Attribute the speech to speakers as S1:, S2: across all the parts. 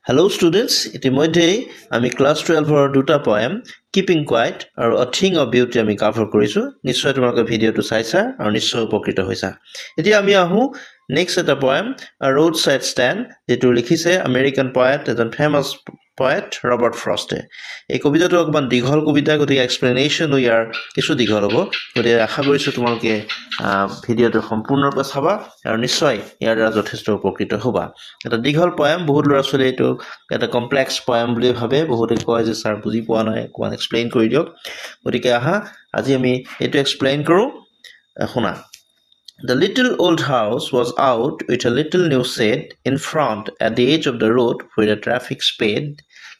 S1: Hello students, ইতিমধ্যে আমি class 12 দুটা poem Keeping Quiet আৰু A Thing of Beauty আমি কভাৰ কৰিছো নিশ্চয় তোমালোকে ভিডিওটো চাইছা আৰু নিশ্চয় উপকৃত হৈছা এতিয়া আমি আহো নেক্সট এটা poem A Roadside Stand যেটো লিখিছে আমেৰিকান poet এজন ফেমাস poet ৰবাৰ্ট ফ্ৰষ্টে এই কবিতাটো অকমান দীঘল কবিতা গতিকে এক্সপ্লেনেশ্যন ইয়াৰ কিছু দীঘল হ'ব গতিকে আশা কৰিছো তোমালোকে ভিডিওটো সম্পূৰ্ণৰূপে চাবা আৰু নিশ্চয় ইয়াৰ দ্বাৰা যথেষ্ট উপকৃত হ'বা এটা দীঘল poem বহুত ল'ৰা ছোৱালী এইটো এটা কমপ্লেক্স poem বুলি ভাবে বহুতে কয় যে স্যাৰ বুজি পোৱা নাই কোন এক্সপ্লেইন কৰি দিয়ক গতিকে আহা আজি আমি এইটো এক্সপ্লেইন কৰো শুনা The little old house was out with a little new shed in front at the edge of the road where the traffic sped.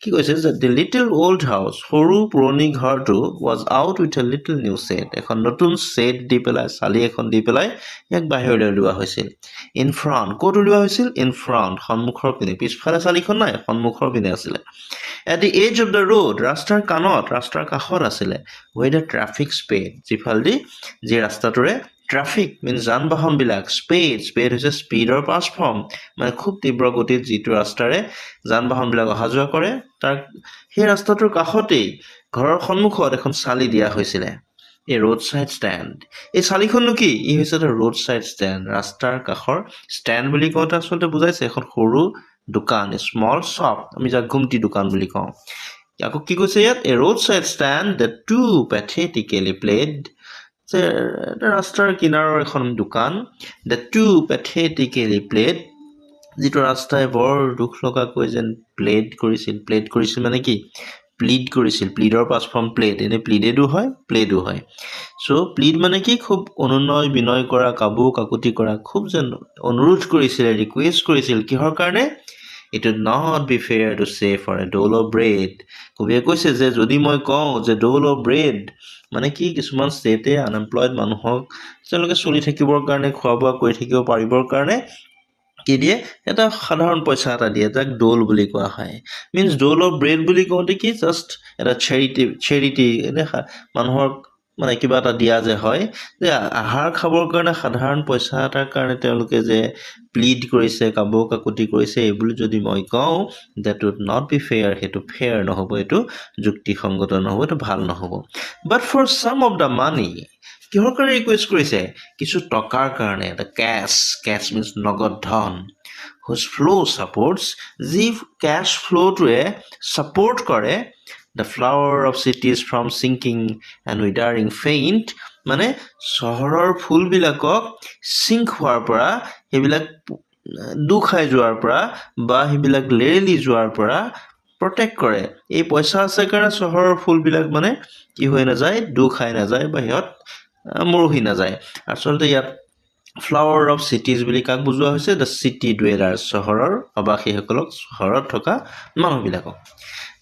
S1: কি কৈছে যে the little old house সৰু পুৰণি ঘৰটো was out with a little new shed এখন নতুন shed দি পেলাই চালি এখন দি পেলাই ইয়াক বাহিৰলৈ উলিওৱা হৈছিল in front ক'ত উলিওৱা হৈছিল in front সন্মুখৰ পিনে পিছফালে চালিখন নাই সন্মুখৰ পিনে আছিল at the edge of the road ৰাস্তাৰ কাণত ৰাস্তাৰ কাষত আছিল where the traffic sped যিফালদি যে ৰাস্তাটোৰে Traffic means যান বাহন বিলাক speed হৈছে স্পীডৰ past form মানে খুব তীব্ৰ গতিত যিটো ৰাস্তাৰে যান বাহন বিলাক অহা যোৱা কৰে তাৰ সেই ৰাস্তাটোৰ কাষতেই ঘৰৰ সন্মুখত এখন চালি দিয়া হৈছিল এই roadside stand এই চালিখননো কি ই হৈছে এটা roadside stand ৰাস্তাৰ কাষৰ stand বুলি কোৱাটো আসলে বুজাইছে এখন সৰু দোকান small shop আমি যাক ঘুমটি দোকান বুলি কওঁ আকৌ কি কৈছে ইয়াত a roadside stand that too pathetically played ৰাস্তাৰ কিনাৰৰ এখন দোকান the two pathetically played যিটো ৰাস্তাই বৰ দুখ লগাকৈ যেন প্লেড কৰিছিল মানে কি প্লিড কৰিছিল প্লিডৰ পাছ ফৰ্ম প্লেড এনে প্লিডেডো হয় প্লেডো হয় সো প্লিড মানে কি খুব অনুনয় বিনয় কৰা কাবু কাকুতি কৰা খুব যেন অনুৰোধ কৰিছিল ৰিকুৱেষ্ট কৰিছিল কিহৰ কাৰণে It would not be fair to say for a dole of bread. কবিয়ে কৈছে যে যদি মই কওঁ যে dole of bread মানে কি কিছুমান ষ্টেটে আনএমপ্লয়েড মানুহক তেওঁলোকে চলি থাকিবৰ কাৰণে খোৱা বোৱা কৰি থাকিব পাৰিবৰ কাৰণে কি দিয়ে এটা সাধাৰণ পইচা এটা দিয়ে যাক ডোল বুলি কোৱা হয় মিন্স ডোল অফ ব্ৰেড বুলি কওঁতে কি জাষ্ট এটা চেৰিটি মানুহক মানে কিবা এটা দিয়া যে হয় যে আহাৰ খাবৰ কাৰণে সাধাৰণ পইচা এটাৰ কাৰণে তেওঁলোকে যে প্লিড কৰিছে কাবু কাকুতি কৰিছে এইবুলি যদি মই কওঁ that would not be fair সেইটো ফেয়াৰ নহ'ব এইটো যুক্তিসংগত নহ'ব এইটো ভাল নহ'ব but for some of the money কিহৰ কাৰণে ৰিকুৱেষ্ট কৰিছে কিছু টকাৰ কাৰণে এটা cash means নগদ ধন whose flow supports যি cash flowটোৱে support কৰে the flower of cities from sinking and withering faint মানে চহৰৰ ফুলবিলাকক সিংক হোৱাৰ পৰা সেইবিলাক দুখাই যোৱাৰ পৰা বা সেইবিলাক লেৰেলি যোৱাৰ পৰা প্ৰটেক্ট কৰে এই পইচা আছে কাৰণে চহৰৰ ফুলবিলাক মানে কি হৈ নাযায় দুখাই নাযায় বা হিহঁত মৰহি নাযায় আসলতে ইয়াত ফ্লাৱাৰ অফ চিটিজ বুলি কাক বুজোৱা হৈছে দ্য চিটি ডুৱেলাৰ্ছ চহৰৰ অবাসীসকলক চহৰত থকা মানুহবিলাকক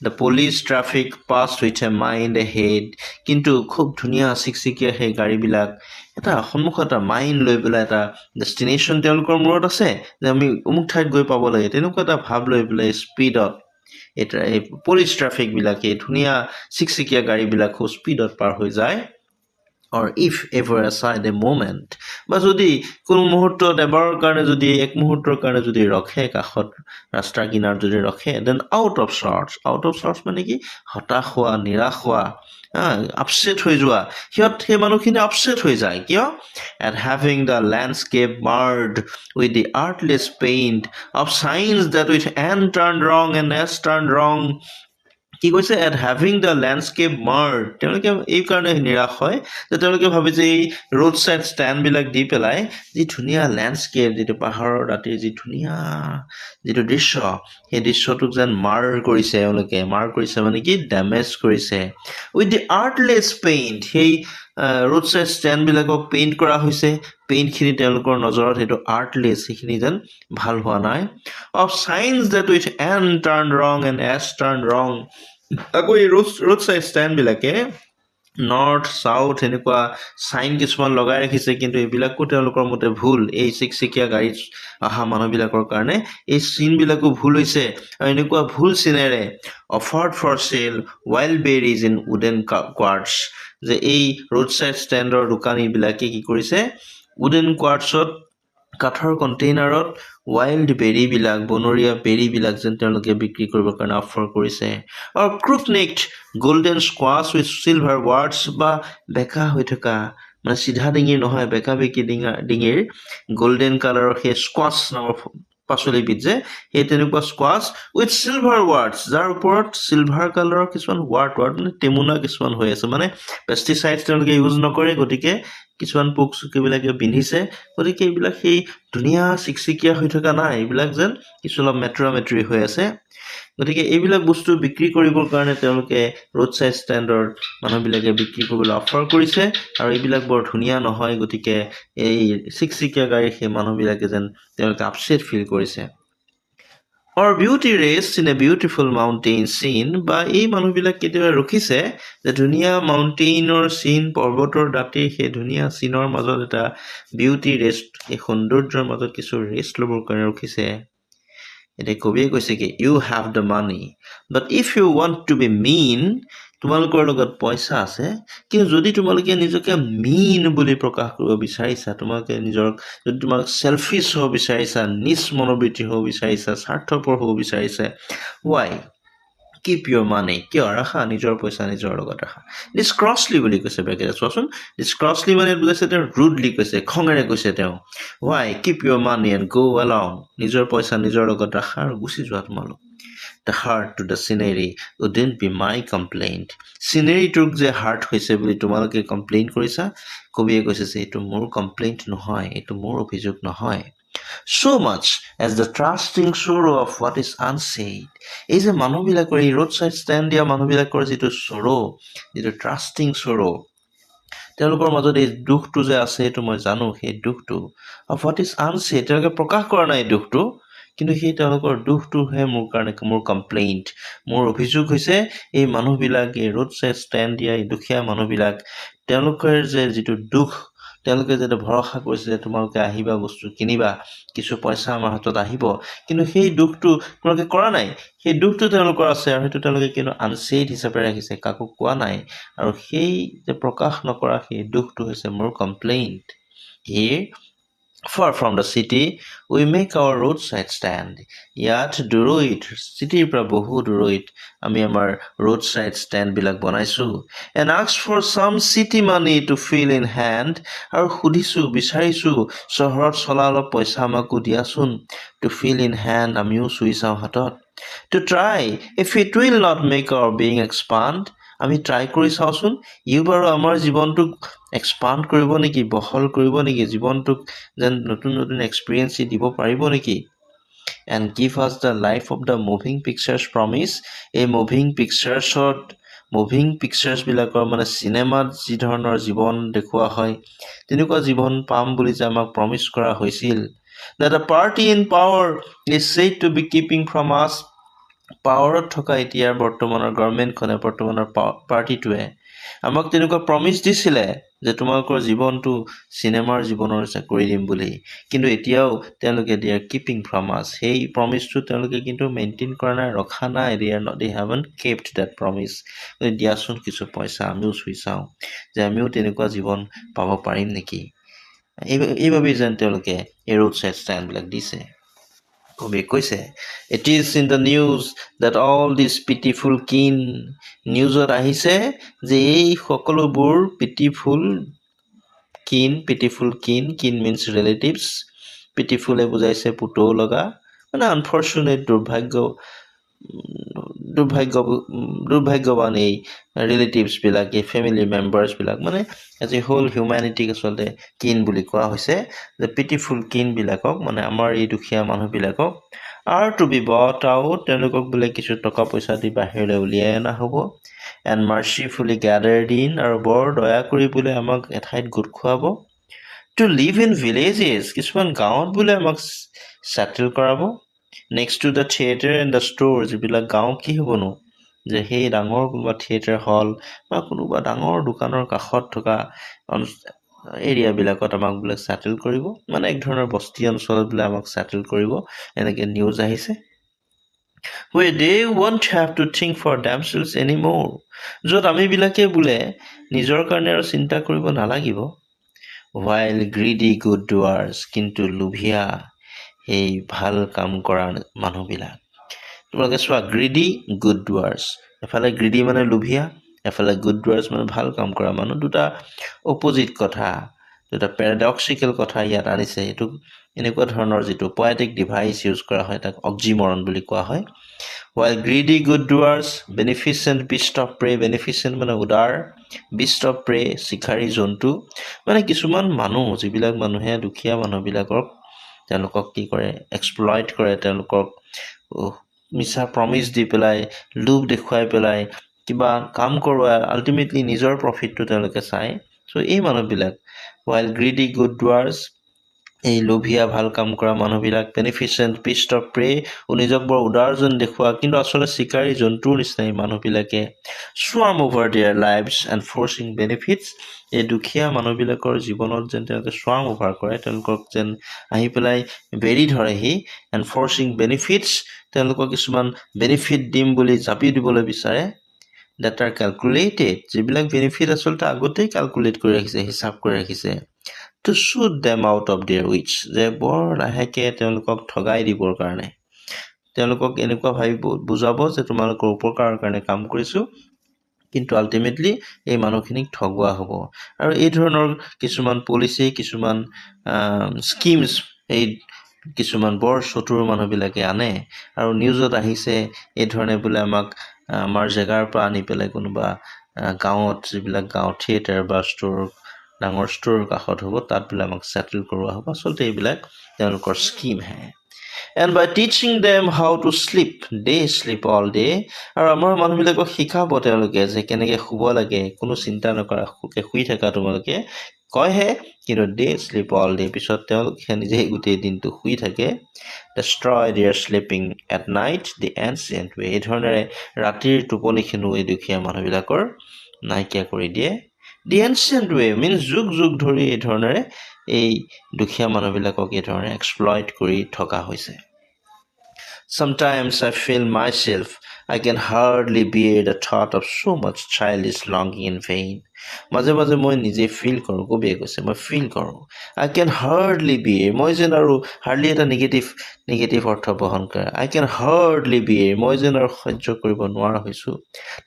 S1: The police traffic passed with a mind ahead কিন্তু খুব ধুনীয়া চিকচিকীয়া সেই গাড়ীবিলাক এটা সন্মুখত এটা মাইণ্ড লৈ পেলাই এটা ডেষ্টিনেশ্যন তেওঁলোকৰ মূৰত আছে যে আমি অমুক ঠাইত গৈ পাব লাগে তেনেকুৱা এটা ভাৱ লৈ পেলাই স্পীডত এটা এই পুলিচ ট্ৰাফিকবিলাকে ধুনীয়া চিকচিকীয়া গাড়ীবিলাক খুব স্পীডত পাৰ হৈ যায় or if ever aside a moment বা যদি কোনো মুহূৰ্তত এবাৰৰ কাৰণে যদি এক মুহূৰ্তৰ কাৰণে যদি ৰখে কাষত ৰাস্তাৰ কিনাৰত যদি ৰখে then out of sorts মানে কি হতাশ হোৱা নিৰাশ হোৱা আপসেট হৈ যোৱা সেই মানুহখিনি আপসেট হৈ যায় কিয় at having the landscape marred with the artless paint of signs that with n turned wrong and s turned wrong কি কৈছে at having the landscape marred তেওঁলোকে এই কাৰণে নিৰাশ হয় যে তেওঁলোকে ভাবে যে এই ৰোড সাইড ষ্টেণ্ড বিলাক দি পেলাই যি ধুনীয়া ল্যান্ডস্কেপ যেটো পাহাৰৰ দাঁতিৰ যি ধুনীয়া যেটো দৃশ্য সেই দৃশ্যটোক যেন মাৰ কৰিছে তেওঁলোকে মাৰ কৰিছে মানে কি ড্যামেজ কৰিছে with the artless paint সেই ৰোড সাইড ষ্টেণ্ড বিলাকক পেইন্ট কৰা হৈছে পেইন্ট খিনি তেওঁলোকৰ নজৰত হেটো আৰ্টলেছ সেইখিনি যেন ভাল হোৱা নাই of signs that with n turned wrong and s turned wrong আকৌ এই ৰোড সাইড ষ্টেণ্ড বিলাকে নৰ্থ সাউথ এনেকুৱা সাইন কিছুমান লগাই ৰাখিছে কিন্তু এইবিলাকো তেওঁলোকৰ মতে ভুল এই চিকচিকীয়া গাড়ীত আহা মানুহবিলাকৰ কাৰণে এই সিন বিলাকো ভুল হৈছে আৰু এনেকুৱা ভুল সিনেৰে offered for sale wild berries in wooden quarts যে এই ৰোড সাইড ষ্টেণ্ডৰ দোকানীবিলাকে কি কৰিছে wooden quartsত কাঠৰ কণ্টেইনাৰত ৱাইল্ড বেৰীবিলাক বনৰীয়া বেৰীবিলাক যেন তেওঁলোকে বিক্ৰী কৰিবৰ কাৰণে অফাৰ কৰিছে আৰু crook necked golden squash with silver wards বা বেকা হৈ থকা মানে চিধা ডিঙিৰ নহয় বেকা বেকি ডিঙিৰ গল্ডেন কালাৰৰ সেই স্কোৱাছ নামৰ পাচলিবিধ যে সেই তেনেকুৱা স্কোৱাছ উইথ চিলভাৰ ৱাৰ্ডছ যাৰ ওপৰত চিলভাৰ কালাৰৰ কিছুমান ৱাৰ্ড মানে টেমুনা কিছুমান হৈ আছে মানে পেষ্টিচাইডছ তেওঁলোকে ইউজ নকৰে গতিকে কিছুমান পোক চুকিবিলাকে পিন্ধিছে গতিকে এইবিলাক সেই ধুনীয়া চিকচিকীয়া হৈ থকা নাই এইবিলাক যেন কিছু অলপ মেট্ৰি হৈ আছে গতিকে এইবিলাক বস্তু বিক্ৰী কৰিবৰ কাৰণে তেওঁলোকে ৰোড চাইড ষ্টেণ্ডত মানুহবিলাকে বিক্ৰী কৰিবলৈ অফাৰ কৰিছে আৰু এইবিলাক বৰ ধুনীয়া নহয় গতিকে এই চিকচিকীয়া গাড়ী সেই মানুহবিলাকে যেন তেওঁলোকে আপছেট ফিল কৰিছে Or beauty raised in a beautiful mountain scene বা এই মানুহবিলাক কেতিয়াবা ৰখিছে যে ধুনীয়া মাউণ্টেইনৰ চিন পৰ্বতৰ দাঁতি সেই ধুনীয়া চিনৰ মাজত এটা বিউটি ৰেষ্ট এই সৌন্দৰ্যৰ মাজত কিছু ৰেষ্ট ল'বৰ কাৰণে ৰখিছে এতিয়া কবিয়ে কৈছে কি you have the money but if you want to be mean তোমালোকৰ লগত পইচা আছে কিন্তু যদি তোমালোকে নিজকে মিন বুলি প্ৰকাশ কৰিব বিচাৰিছা তোমালোকে নিজক যদি তোমালোক চেলফিছ হ'ব বিচাৰিছা নিজ মনোবৃত্তি হ'ব বিচাৰিছা স্বাৰ্থপৰ হ'ব বিচাৰিছা ৱাই কিপ ইউৰ মানি কিয় ৰাখা নিজৰ পইচা নিজৰ লগত ৰাখা ডিছক্ৰছলি বুলি কৈছে বেকেটে চোৱাচোন ডিছক্ৰছলি মানে বুজাইছে তেওঁ ৰুডলি কৈছে খঙেৰে কৈছে তেওঁ Y keep Euro money and গ' এলং নিজৰ পইচা নিজৰ লগত ৰাখা আৰু গুচি যোৱা তোমালোক The heart to the scenery wouldn't be my complaint. Sceneryটোক যে হাৰ্ট হৈছে বুলি তোমালোকে কমপ্লেইন কৰিছা কবিয়ে কৈছে যে এইটো মোৰ কমপ্লেইণ্ট নহয় এইটো মোৰ অভিযোগ নহয় so much as the trusting sorrow of what is unsaid এই যে মানুহবিলাকৰ এই ৰোড চাইড ষ্টেণ্ড দিয়া মানুহবিলাকৰ যিটো sorrow যিটো trusting sorrow তেওঁলোকৰ মাজত এই দুখটো যে আছে এইটো মই জানো সেই দুখটো of what is unsaid তেওঁলোকে প্ৰকাশ কৰা নাই দুখটো কিন্তু সেই তেওঁলোকৰ দুখটোহে মোৰ কাৰণে মোৰ কমপ্লেইণ্ট মোৰ অভিযোগ হৈছে এই মানুহবিলাক এই ৰোড চাইড ষ্টেণ্ড দিয়া এই দুখীয়া মানুহবিলাক তেওঁলোকৰ যে যিটো দুখ তেওঁলোকে যাতে ভৰসা কৰিছে যে তোমালোকে আহিবা বস্তু কিনিবা কিছু পইচা আমাৰ হাতত আহিব কিন্তু সেই দুখটো তোমালোকে কৰা নাই সেই দুখটো তেওঁলোকৰ আছে আৰু সেইটো তেওঁলোকে কিন্তু আনচেইড হিচাপে ৰাখিছে কাকো কোৱা নাই আৰু সেই যে প্ৰকাশ নকৰা সেই দুখটো হৈছে মোৰ complaint here Far from the city, we make our roadside stand. ইয়াত দূৰৈত চিটিৰ পৰা বহু দূৰৈত আমি আমাৰ roadside stand বিলাক বনাইছো and ask for some city money to fill in hand আৰু সুধিছো বিচাৰিছো চহৰত চলা অলপ পইচা আমাকো দিয়াচোন to fill in hand আমিও চুই চাওঁ হাতত to try if it will not make our being expand আমি ট্ৰাই কৰি চাওঁচোন ইউ বাৰু আমাৰ জীৱনটোক এক্সপাণ্ড কৰিব নেকি বহল কৰিব নেকি জীৱনটোক যেন নতুন নতুন এক্সপিৰিয়েঞ্চ দিব পাৰিব নেকি এণ্ড গিভ আছ the life of the moving pictures promise এই মুভিং পিকচাৰ্ছবিলাকৰ মানে চিনেমাত যি ধৰণৰ জীৱন দেখুওৱা হয় তেনেকুৱা জীৱন পাম বুলি যে আমাক প্ৰমিছ কৰা হৈছিল that a party in power is said to be keeping from us পাৱাৰত থকা এতিয়া বৰ্তমানৰ গভৰ্ণমেণ্টখনে বৰ্তমানৰ পাৰ্টিটোৱে আমাক তেনেকুৱা প্ৰমিছ দিছিলে যে তোমালোকৰ জীৱনটো চিনেমাৰ জীৱনৰ নিচিনা কৰি দিম বুলি কিন্তু এতিয়াও তেওঁলোকে দে আৰ কিপিং ফ্ৰম আছ সেই প্ৰমিছটো তেওঁলোকে কিন্তু মেইনটেইন কৰা নাই ৰখা নাই দে হেভেণ্ট কেপ্ট ডেট প্ৰমিছ দিয়াচোন কিছু পইচা আমিও চুই চাওঁ যে আমিও তেনেকুৱা জীৱন পাব পাৰিম নেকি এইবাবেই যেন তেওঁলোকে এই ৰোড চাইড ষ্টেণ্ডবিলাক দিছে কবি কৈছে it is in the news that all these pitiful kin নিউজত আহিছে যে এই সকলোবোৰ pitiful kin means relatives pitiful বুজাইছে পুতৌ লগা মানে unfortunate দুৰ্ভাগ্যৱান এই ৰিলেটিভছবিলাক এই ফেমিলি মেম্বাৰ্ছবিলাক মানে এজ এ হোল হিউমেনিটিক আচলতে কিন বুলি কোৱা হৈছে যে পিটিফুল কিনবিলাকক মানে আমাৰ এই দুখীয়া মানুহবিলাকক আৰু টু বি বট আউট তেওঁলোকক বোলে কিছু টকা পইচা দি বাহিৰলৈ উলিয়াই অনা হ'ব এণ্ড মাৰ্চিফুলি গ্যাডাৰ্ড ইন আৰু বৰ দয়া কৰি বোলে আমাক এঠাইত গোট খুৱাব টু লিভ ইন ভিলেজেছ কিছুমান গাঁৱত বোলে আমাক ছেটেল কৰাব next to the theatre and the store যিবিলাক গাঁও কি হ'বনো যে সেই ডাঙৰ কোনোবা থিয়েটাৰ হল বা কোনোবা ডাঙৰ দোকানৰ কাষত থকা এৰিয়াবিলাকত আমাক বোলে ছেটেল কৰিব মানে এক ধৰণৰ বস্তি অঞ্চলত বোলে আমাক ছেটেল কৰিব এনেকৈ নিউজ আহিছে where they won't have to think for themselves anymore য'ত আমিবিলাকে বোলে নিজৰ কাৰণে আৰু চিন্তা কৰিব নালাগিব while greedy good doers, কিন্তু লোভীয়া এই ভাল কাম কৰা মানুহবিলাক। তোমালোকে চোৱা, গ্ৰিডি গুড ডুৱাৰ্ছ, এফালে গ্ৰিডি মানে লোভীয়া, এফালে গুড ডুৱাৰ্ছ মানে ভাল কাম কৰা মানুহ। দুটা অপজিট কথা, দুটা পেৰাডক্সিকেল কথা ইয়াত আনিছে। এইটো এনেকুৱা ধৰণৰ যিটো পয়েটিক ডিভাইচ ইউজ কৰা হয় তাক অক্সিমৰন বুলি কোৱা হয়। While greedy good doers, beneficent beast of prey, beneficent মানে উদাৰ, beast of prey চিকাৰী জন্তু, মানে কিছুমান মানুহ যিবিলাক মানুহে দুখীয়া মানুহবিলাকক তেওঁলোকক কি কৰে, এক্সপ্লইট কৰে, তেওঁলোকক মিছা প্ৰমিছ দি পেলাই, লোভ দেখুৱাই পেলাই কিবা কাম কৰোৱাই আল্টিমেটলি নিজৰ প্ৰফিটটো তেওঁলোকে চায়। চ' এই মানুহবিলাক while greedy good doers, এই লোভীয়া ভাল কাম কৰা মানুহবিলাক, বেনিফিচেণ্ট পিষ্ট অফ প্ৰে, নিজক বৰ উদাৰজন দেখুওৱা কিন্তু আচলতে চিকাৰী জন্তুৰ নিচিনাই মানুহবিলাকে swarm over their lives and forcing benefits, এই দুখীয়া মানুহবিলাকৰ জীৱনত যেন তেওঁলোকে swarm over কৰে, তেওঁলোকক যেন আহি পেলাই বেৰি ধৰেহি, and forcing benefits, তেওঁলোকক কিছুমান বেনিফিট দিম বুলি জাপি দিবলৈ বিচাৰে, that are calculated, যিবিলাক বেনিফিট আচলতে আগতেই কেলকুলেট কৰি ৰাখিছে, হিচাপ কৰি ৰাখিছে, to shoot them out of their wits, যে বৰ লাহেকে তেওঁলোকক ঠগাই দিবৰ কাৰণে, তেওঁলোকক এনেকুৱা ভাবিব বুজাব যে তোমালোকৰ উপকাৰৰ কাৰণে কাম কৰিছো, কিন্তু আল্টিমেটলি এই মানুহখিনিক ঠগোৱা হ'ব। আৰু এই ধৰণৰ কিছুমান পলিচি, কিছুমান স্কিমছ এই কিছুমান বৰ চতুৰ মানুহবিলাকে আনে, আৰু নিউজত আহিছে এই ধৰণে বোলে আমাক আমাৰ জেগাৰ পৰা আনি পেলাই কোনোবা গাঁৱত, যিবিলাক গাঁও থিয়েটাৰ বা ষ্ট'ৰ, ডাঙৰ ষ্ট'ৰৰ কাষত হ'ব, তাত বোলে আমাক ছেটেল কৰোৱা হ'ব। আচলতে এইবিলাক তেওঁলোকৰ স্কিমহে। And by teaching them how to sleep, they sleep all day, আৰু আমাৰ মানুহবিলাকক শিকাব তেওঁলোকে যে কেনেকৈ শুব লাগে, কোনো চিন্তা নকৰা, শুই থাকা তোমালোকে কয়হে, কিন্তু they sleep all day, পিছত তেওঁলোকে নিজেই গোটেই দিনটো শুই থাকে। Destroy their sleeping at night, the ancient way, এই ধৰণেৰে ৰাতিৰ টোপনিখিনিও এই দুখীয়া মানুহবিলাকৰ নাইকিয়া কৰি দিয়ে। The ancient way means যুগ যুগ ধৰি এই ধৰণেৰে এই দুখীয়া মানুহবিলাকক এই ধৰণে এক্সপ্লইট কৰি থকা হৈছে। Sometimes I feel myself, I can hardly bear the thought of so much childish longing in vain. মাজে মাজে মই নিজে ফিল কৰোঁ, কবিয়ে কৈছে, মই ফিল কৰোঁ, I can hardly bear, মই যেন আৰু হাৰ্ডলি এটা নিগেটিভ অৰ্থ বহন কৰে, I can hardly bear, মই যেন আৰু সহ্য কৰিব নোৱাৰা হৈছোঁ,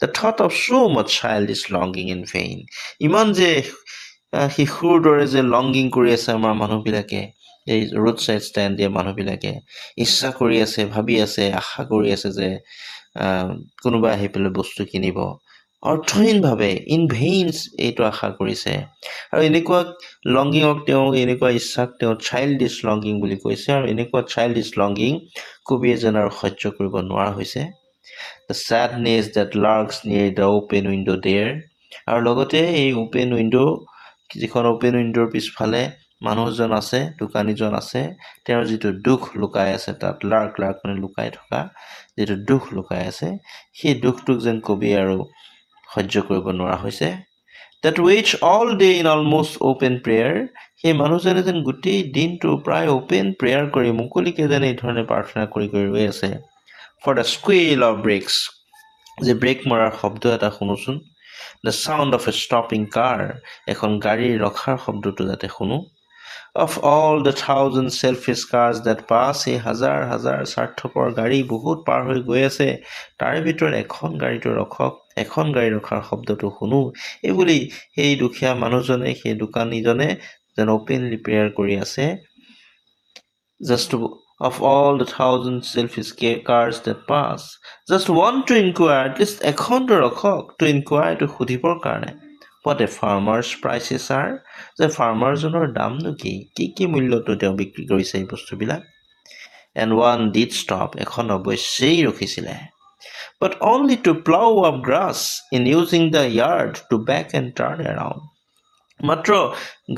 S1: the thought of so much childish longing in vain, ইমান যে শিশুৰ দৰে যে লংগিং কৰি আছে আমাৰ মানুহবিলাকে, এই ৰোড চাইড ষ্টেণ্ড দিয়া মানুহবিলাকে ইচ্ছা কৰি আছে, ভাবি আছে, আশা কৰি আছে যে কোনোবা আহি পেলাই বস্তু কিনিব, অৰ্থহীনভাৱে ইন ভেইনছ এইটো আশা কৰিছে। আৰু এনেকুৱা লংগিঙক তেওঁ, এনেকুৱা ইচ্ছাক তেওঁ চাইল্ডিছ লংগিং বুলি কৈছে, আৰু এনেকুৱা চাইল্ডিছ লংগিং কবিয়ে যেন আৰু সহ্য কৰিব নোৱাৰা হৈছে। The sadness that lurks near the open window there, আৰু লগতে এই অ'পেন উইণ্ড', যিখন অ'পেন উইণ্ড'ৰ পিছফালে মানুহজন আছে, দোকানীজন আছে, তেওঁৰ যিটো দুখ লুকাই আছে তাত, লাৰ্ক মানে লুকাই থকা যিটো দুখ লুকাই আছে, সেই দুখটোক যেন কবি আৰু সহ্য কৰিব নোৱাৰা হৈছে। That waits all day in almost open prayer, সেই মানুহজনে যেন গোটেই দিনটো প্ৰায় অ'পেন প্ৰেয়াৰ কৰি, মুকলিকে যেন এই ধৰণে প্ৰাৰ্থনা কৰি ৰৈ আছে। For the squeal of brakes, যে ব্ৰেক মৰাৰ শব্দ এটা শুনোচোন, the sound of a stopping car, এখন গাড়ীৰ ৰখাৰ শব্দটো যাতে শুনো, of all the thousand selfish cars that pass, এই হাজাৰ হাজাৰ স্বাৰ্থপৰ গাড়ী বহুত পাৰ হৈ গৈ আছে, তাৰে ভিতৰত এখন গাড়ীটো ৰখক, এখন গাড়ী ৰখাৰ শব্দটো শুনো, এইবুলি সেই দুখীয়া মানুহজনে, সেই দোকানীজনে যেন অ'পেনলি প্ৰেয়াৰ কৰি আছে। Just of all the thousand selfish cars that pass, just one to inquire, at least এখনটো ৰখক, to inquire, to সুধিবৰ কাৰণে, what a farmer's prices are, যে ফাৰ্মাৰজনৰ দামনো কি মূল্যটো তেওঁ বিক্ৰী কৰিছে এই বস্তুবিলাক। And one did stop, এখন অৱশ্যেই ৰখিছিলে, but only to plow up grass in using the yard to back and turn around, মাত্ৰ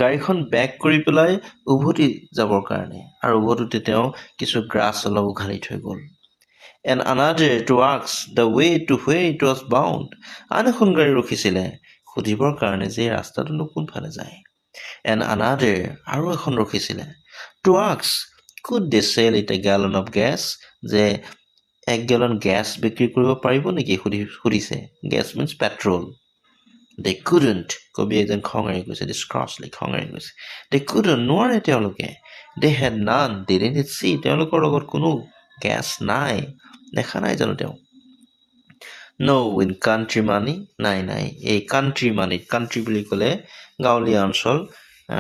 S1: গাড়ীখন বেক কৰি পেলাই উভতি যাবৰ কাৰণে, আৰু উভতোতে তেওঁ কিছু গ্ৰাছ অলপ উঘালি থৈ গ'ল। And another to ask the way to where it was bound, আন এখন গাড়ী ৰখিছিলে সুধিবৰ কাৰণে যে ৰাস্তাটোনো কোনফালে যায়। And another, আৰু এখন ৰখিছিলে, to ask could they sell it a gallon of gas, যে 1 গেলন গেছ বিক্ৰী কৰিব পাৰিব নেকি সুধিছে। Gas means petrol, They couldn't. কবি একজন খঙাৰি কৈছে, this crossly খঙাৰি কৈছে. They couldn't, নোৱাৰে তেওঁলোকে. They had none, they didn't see. তেওঁলোকৰ লগত কোনো gas নাই. দেখা নাই জানো তেওঁ? No, in country money, নাই নাই. এই country money, country বুলি ক'লে গাঁৱলীয়া অঞ্চল,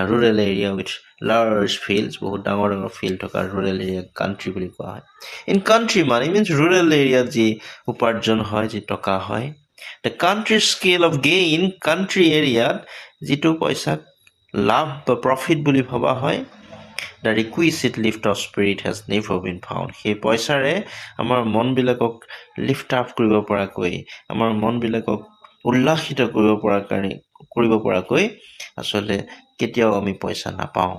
S1: rural area with large fields, বহুত ডাঙৰ ডাঙৰ field থকা rural area country বুলি কোৱা হয়. In country money means rural area যি উপাৰ্জন হয়, যি টকা হয়. The country scale of gain, country area যিটো পইচা লাভ বা profit বুলি ভবা হয়, the requisite lift of spirit has never been found. সেই পইচাৰে আমাৰ মনবিলাকক lift up কৰিব পৰাকৈ, আমাৰ মনবিলাকক উল্লাসিত কৰিব পৰাকৈ আচলতে কেতিয়াও আমি পইচা নাপাওঁ.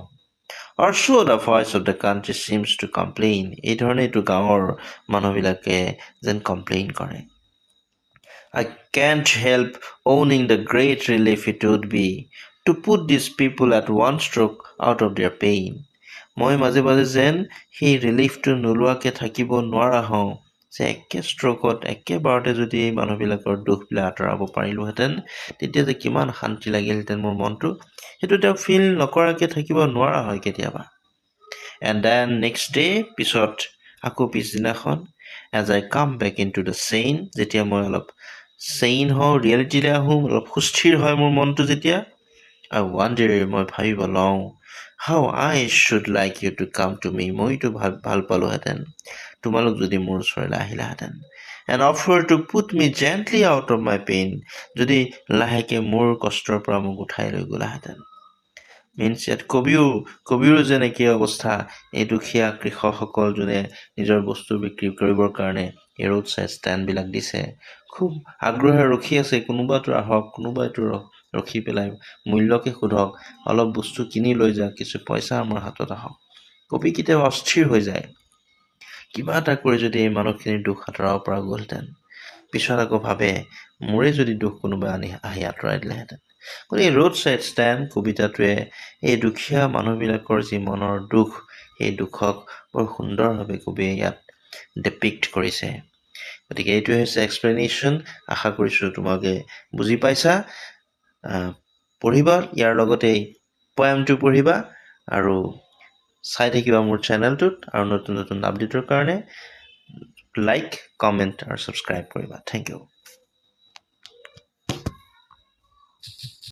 S1: Or so the voice of the country seems to complain. এই ধৰণে এইটো গাঁৱৰ মানুহবিলাকে যেন complain কৰে. I can't help owning the great relief it would be to put these people at one stroke out of their pain. মই মাজে মাজে যেন সেই ৰিলিফটো নোলোৱাকৈ থাকিব নোৱাৰা হওঁ, যে একে ষ্ট্ৰকত একেবাৰতে যদি এই মানুহবিলাকৰ দুখবিলাক আঁতৰাব পাৰিলোহেঁতেন, তেতিয়া যে কিমান শান্তি লাগিলহেঁতেন মোৰ মনটো, সেইটো তেওঁ ফিল নকৰাকৈ থাকিব নোৱাৰা হয় কেতিয়াবা. And then next day, পিছত আকৌ পিছদিনাখন, as I come back into the sane, যেতিয়া মই অলপ sane হওঁ, ৰিয়েলিটিলৈ আহোঁ, অলপ সুস্থিৰ হয় মোৰ মনটো যেতিয়া, I wonder, মই ভাবিব লওঁ, how I should like you to come to me. মইতো ভাল পালোহেঁতেন তোমালোক যদি মোৰ ওচৰলৈ আহিলাহেঁতেন. And offer to put me gently out of my pain. যদি লাহেকৈ মোৰ কষ্টৰ পৰা মোক উঠাই লৈ গ'লাহেঁতেন. মিনছ ইয়াত কবিৰো যেন একেই অৱস্থা, এই দুখীয়া কৃষকসকল যোনে নিজৰ বস্তু বিক্ৰী কৰিবৰ কাৰণে এই ৰোড চাইড ষ্টেণ্ডবিলাক দিছে, খুব আগ্ৰহেৰে ৰখি আছে, কোনোবাটো আহক, কোনোবাইতো ৰখি পেলাই মূল্যকে সোধক, অলপ বস্তু কিনি লৈ যাওক, কিছু পইচা আমাৰ হাতত আহক. কবি কেতিয়াবা অস্থিৰ হৈ যায়, কিবা এটা কৰি যদি এই মানুহখিনিৰ দুখ আঁতৰাব পৰা গ'লহেঁতেন, পিছত আকৌ ভাবে মোৰে যদি দুখ কোনোবাই আহি আঁতৰাই দিলেহেঁতেন. গতিকে ৰোড চাইড ষ্টেণ্ড কবিতাটোৱে এই দুখীয়া মানুহবিলাকৰ যি মনৰ দুখ, সেই দুখক বৰ সুন্দৰভাৱে কবিয়ে ইয়াত ডিপিক্ট কৰিছে. গতিকে এইটোৱে হৈছে এক্সপ্লেনেশ্যন. আশা কৰিছোঁ তোমালোকে বুজি পাইছা. পঢ়িবা, ইয়াৰ লগতেই পয়েমটো পঢ়িবা আৰু চাই থাকিবা মোৰ চেনেলটোত, আৰু নতুন নতুন আপডেটৰ কাৰণে লাইক, কমেণ্ট আৰু ছাবস্ক্ৰাইব কৰিবা. Thank U.